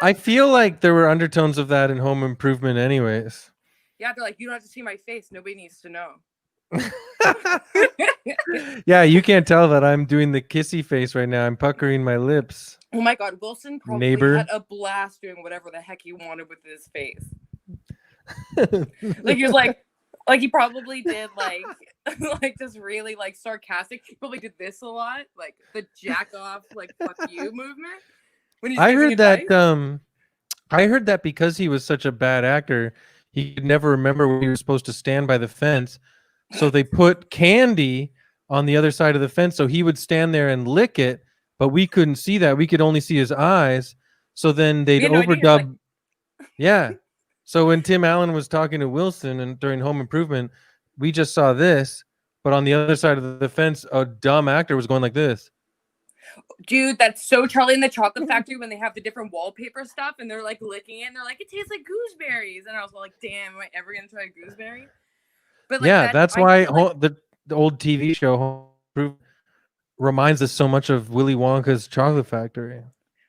I feel like there were undertones of that in Home Improvement anyways. Yeah, they're like, you don't have to see my face. Nobody needs to know. Yeah, you can't tell that I'm doing the kissy face right now. I'm puckering my lips. Oh my God, Wilson probably had a blast doing whatever the heck he wanted with his face. Like, he was like he probably did like this really like sarcastic. He probably did this a lot, like the jack off, like fuck you movement. When he's I heard that because he was such a bad actor, he could never remember where he was supposed to stand by the fence. So they put candy on the other side of the fence, so he would stand there and lick it, but we couldn't see that. We could only see his eyes. So then they'd overdub. Yeah. So when Tim Allen was talking to Wilson and during Home Improvement, we just saw this, but on the other side of the fence, a dumb actor was going like this. Dude, that's so Charlie and the Chocolate Factory when they have the different wallpaper stuff and they're like licking it and they're like, it tastes like gooseberries. And I was like, damn, am I ever going to try a gooseberry? But like, yeah, that's why the old TV show Home Improvement reminds us so much of Willy Wonka's Chocolate Factory.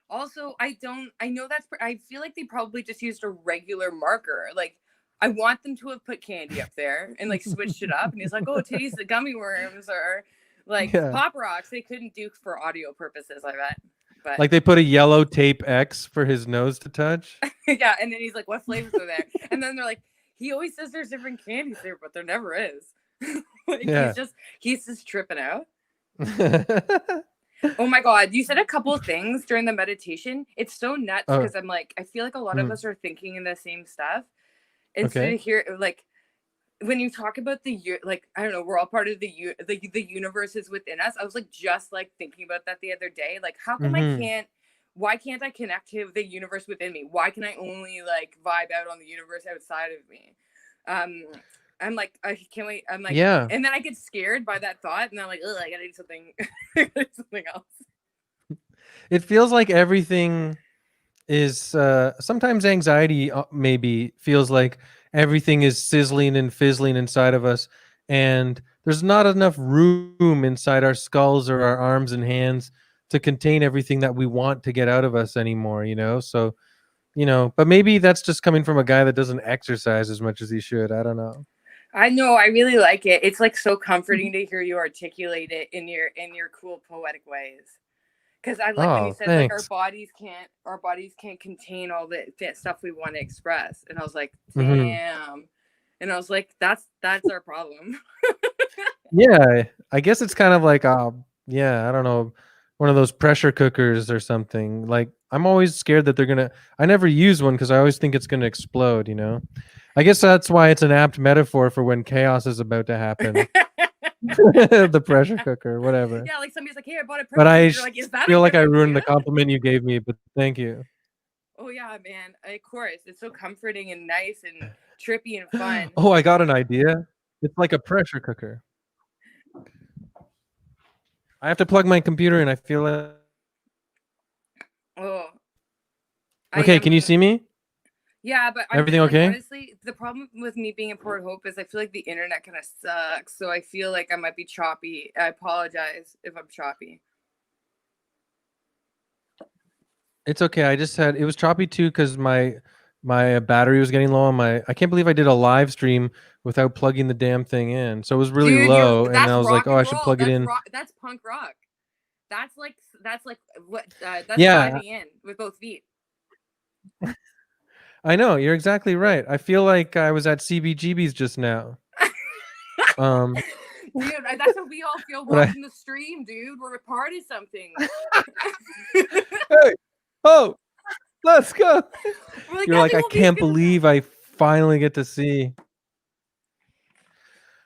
Also, I feel like they probably just used a regular marker. Like, I want them to have put candy up there and like switched it up. And he's like, oh, taste the gummy worms or like Pop Rocks. They couldn't do for audio purposes, I bet. But like they put a yellow tape X for his nose to touch. Yeah, and then he's like, what flavors are there? And then they're like, he always says there's different candies there, but there never is. Like, he's just tripping out. Oh my God, you said a couple of things during the meditation. It's so nuts because I'm like, I feel like a lot of us are thinking in the same stuff. And so to hear, like, when you talk about like, I don't know, we're all part of the universe is within us. I was like, just like thinking about that the other day. Like, how come why can't I connect to the universe within me? Why can I only like vibe out on the universe outside of me? I'm like, I can't wait. I'm like, Yeah. and then I get scared by that thought, and I'm like, ugh, I gotta do something, I gotta do something else. It feels like everything is sometimes anxiety maybe feels like everything is sizzling and fizzling inside of us, and there's not enough room inside our skulls or our arms and hands to contain everything that we want to get out of us anymore, so but maybe that's just coming from a guy that doesn't exercise as much as he should. I don't know. I know, I really like it. It's like so comforting to hear you articulate it in your cool poetic ways. Because I like when you said like Thanks. our bodies can't contain all the stuff we want to express, and I was like, Mhm. damn, and I was like, that's our problem. Yeah, I guess it's kind of like yeah, I don't know, one of those pressure cookers or something. Like I'm always scared that I never use one because I always think it's gonna explode, I guess that's why it's an apt metaphor for when chaos is about to happen. The pressure cooker, whatever. Yeah, like somebody's like, hey, I bought a pressure But cooker. I You're like, is that feel a like good I ruined the idea? compliment you gave me, but thank you. Oh yeah, man. Of course. It's so comforting and nice and trippy and fun. Oh, I got an idea. It's like a pressure cooker. I have to plug my computer in. I feel like. Oh. Okay, can you see me? Yeah, but Everything like, okay? honestly, the problem with me being in Port Hope is I feel like the internet kind of sucks. So I feel like I might be choppy. I apologize if I'm choppy. It's okay. It was choppy too because my battery was getting low on my. I can't believe I did a live stream without plugging the damn thing in. So it was really Dude, low, and that's I was like, rock oh, and I should roll. plug it in. That's punk rock. That's like what that's Yeah. diving in with both feet. I know, you're exactly right. I feel like I was at CBGB's just now. Dude, that's what we all feel watching the stream, dude. We're a part of something. Hey, oh, let's go. You're like, I can't believe I finally get to see.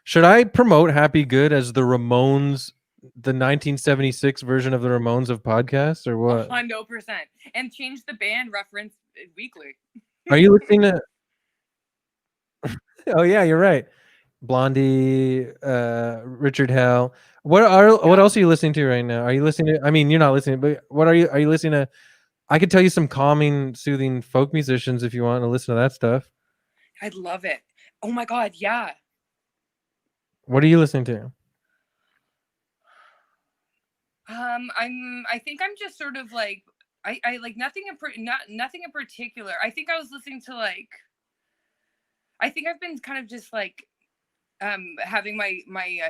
Should I promote Happy Good as the Ramones, the 1976 version of the Ramones of podcasts, or what? 100%. And change the band reference weekly. Are you listening to? Oh yeah, you're right. Blondie, Richard Hell. What else are you listening to right now? Are you listening to? I mean, you're not listening, but what are you? Are you listening to? I could tell you some calming, soothing folk musicians if you want to listen to that stuff. I'd love it. Oh my god, yeah. What are you listening to? I think I'm just sort of like I like nothing in particular. I think I was listening to like I think I've been kind of just like having my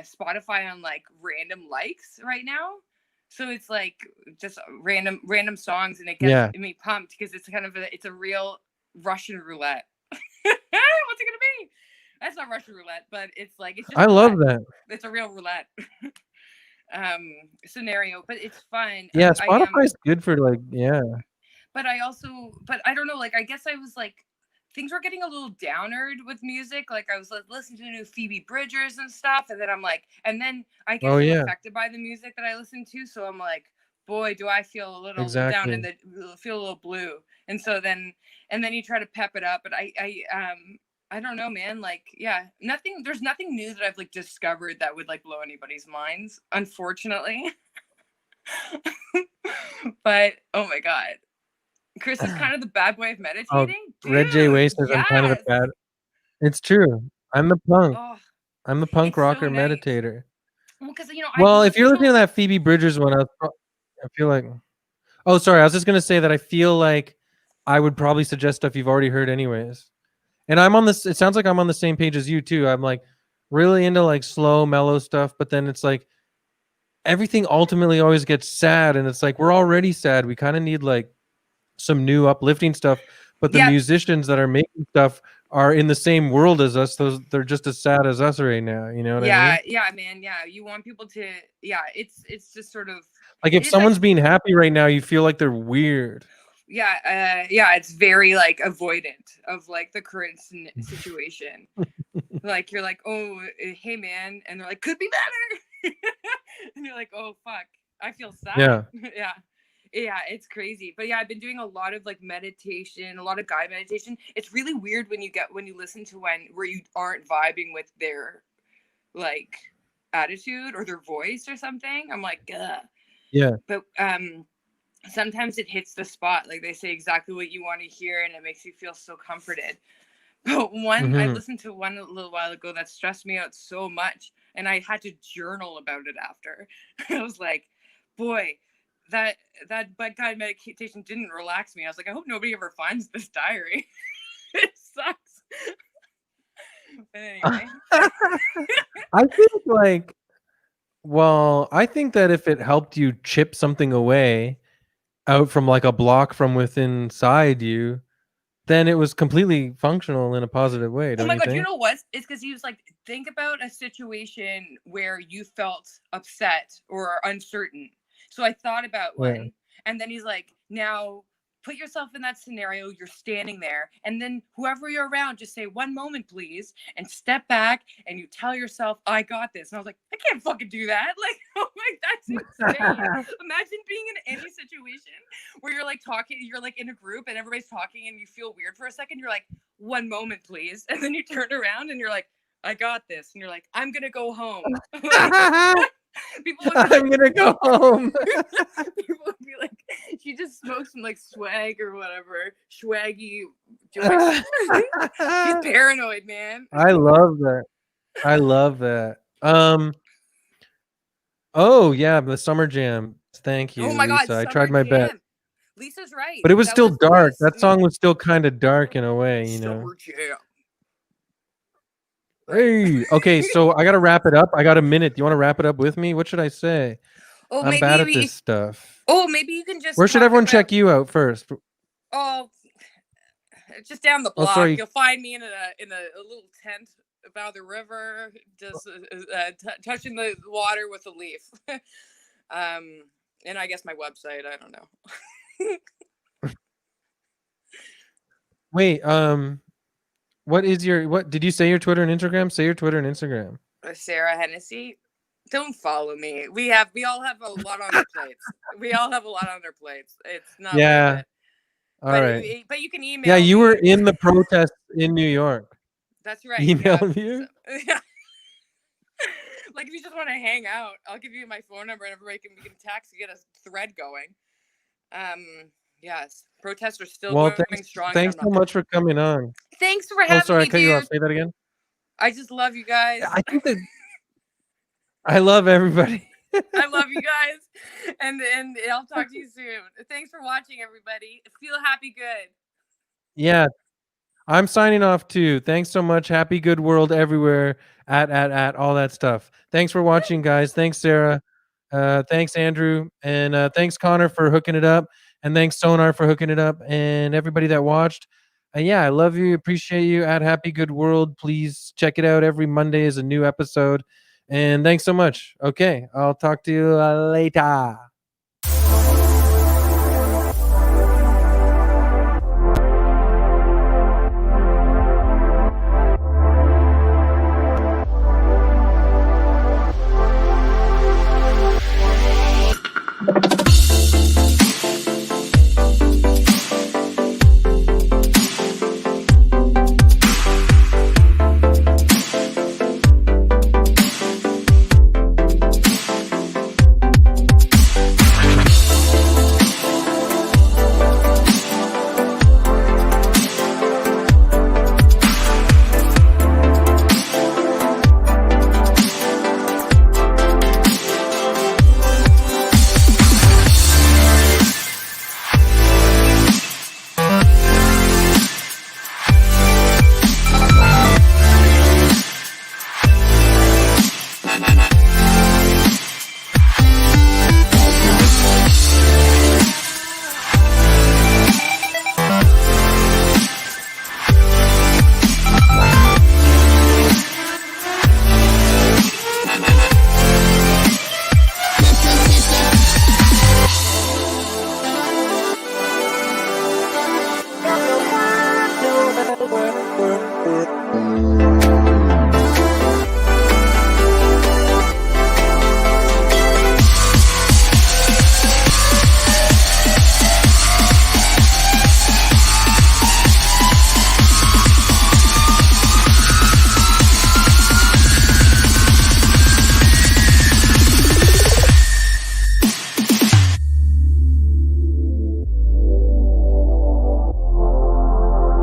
Spotify on like random likes right now. So it's like just random songs, and it gets me pumped because it's kind of it's a real Russian roulette. What's it gonna be? That's not Russian roulette, but it's like it's just I roulette. love that. It's a real roulette scenario, but it's fun. Yeah, Spotify's good for like But I don't know, like I guess I was like things were getting a little downered with music. Like I was listening to new Phoebe Bridgers and stuff, and then I'm like, and then I get affected by the music that I listen to, so I'm like, boy, do I feel a little down in feel a little blue. And so then you try to pep it up, but I don't know, man. Like, yeah, there's nothing new that I've like discovered that would like blow anybody's minds, unfortunately. But oh my god, Chris is kind of the bad boy of meditating. Oh, Red J Waste says I'm kind of the bad. It's true. I'm the punk. I'm the punk rocker meditator. Well, because if you're listening to that Phoebe Bridgers one, I feel like. Oh, sorry. I was just gonna say that I feel like I would probably suggest stuff you've already heard, anyways. And I'm on this. It sounds like I'm on the same page as you too. I'm like really into like slow, mellow stuff, but then it's like everything ultimately always gets sad, and it's like we're already sad. We kind of need like some new uplifting stuff, but the musicians that are making stuff are in the same world as us. They're just as sad as us right now. You know what I mean? Yeah, man. Yeah, you want people to. Yeah, it's just sort of like if someone's being happy right now, you feel like they're weird. Yeah, it's very like avoidant of like the current situation. Like you're like, oh, hey man, and they're like, could be better, and you're like, oh fuck, I feel sad. Yeah. Yeah. Yeah, it's crazy. But yeah, I've been doing a lot of like meditation, a lot of guided meditation. It's really weird when you listen to one where you aren't vibing with their like attitude or their voice or something. I'm like, ugh. Yeah. But sometimes it hits the spot. Like they say exactly what you want to hear and it makes you feel so comforted. But I listened to one a little while ago that stressed me out so much, and I had to journal about it after. I was like, boy, that bud guide meditation didn't relax me. I was like, I hope nobody ever finds this diary. It sucks. But anyway. I think like, well, I think that if it helped you chip something away out from like a block from within inside you, then it was completely functional in a positive way. Oh Don't my you God, think? you know what? It's because he was like, think about a situation where you felt upset or uncertain. So I thought about one, and then he's like, now put yourself in that scenario. You're standing there, and then whoever you're around, just say, one moment, please, and step back, and you tell yourself, I got this. And I was like, I can't fucking do that. Like, oh my, that's insane. Imagine being in any situation where you're like talking, you're like in a group and everybody's talking and you feel weird for a second. You're like, one moment, please. And then you turn around and you're like, I got this. And you're like, I'm going to go home. People would be like, I'm gonna go home. people would be like, she just smoked some like swag or whatever. Swaggy joints. She's paranoid, man. I love that. I love that. Oh yeah, the summer jam. Thank you, Oh my God, Lisa. I Summer tried my best. Jam. Lisa's right. But it was still dark. my That song was still kind of dark in a way, you know. Summer Jam. Hey, okay, so I gotta wrap it up. I got a minute. Do you want to wrap it up with me? What should I say? Oh, I'm bad at this stuff. Oh, maybe you can just. Where should everyone check you out first? Oh, just down the block. Oh, sorry. You'll find me in a little tent by the river, just touching the water with a leaf. And I guess my website. I don't know. Wait, what did you say your Twitter and Instagram? Say your Twitter and Instagram. Sarah Hennessy. Don't follow me. We all have a lot on our plates. We all have a lot on our plates. It's not worth it. All right. But you can email. Yeah, you me. were in the protest in New York. That's right. Email you? So, yeah. Like if you just want to hang out, I'll give you my phone number and we can text to get a thread going. Yes, protests are still going strong. Thanks so much for coming on. Thanks for having me. Oh, sorry, I cut you off. Say that again. I just love you guys. I think that I love everybody. I love you guys, and I'll talk to you soon. Thanks for watching, everybody. Feel happy, good. Yeah, I'm signing off too. Thanks so much. Happy good world everywhere. At all that stuff. Thanks for watching, guys. Thanks, Sarah. Thanks, Andrew, and thanks, Connor, for hooking it up, and thanks, Sonar, for hooking it up, and everybody that watched. Yeah, I love you. Appreciate you. At Happy Good World. Please check it out. Every Monday is a new episode. And thanks so much. Okay, I'll talk to you later.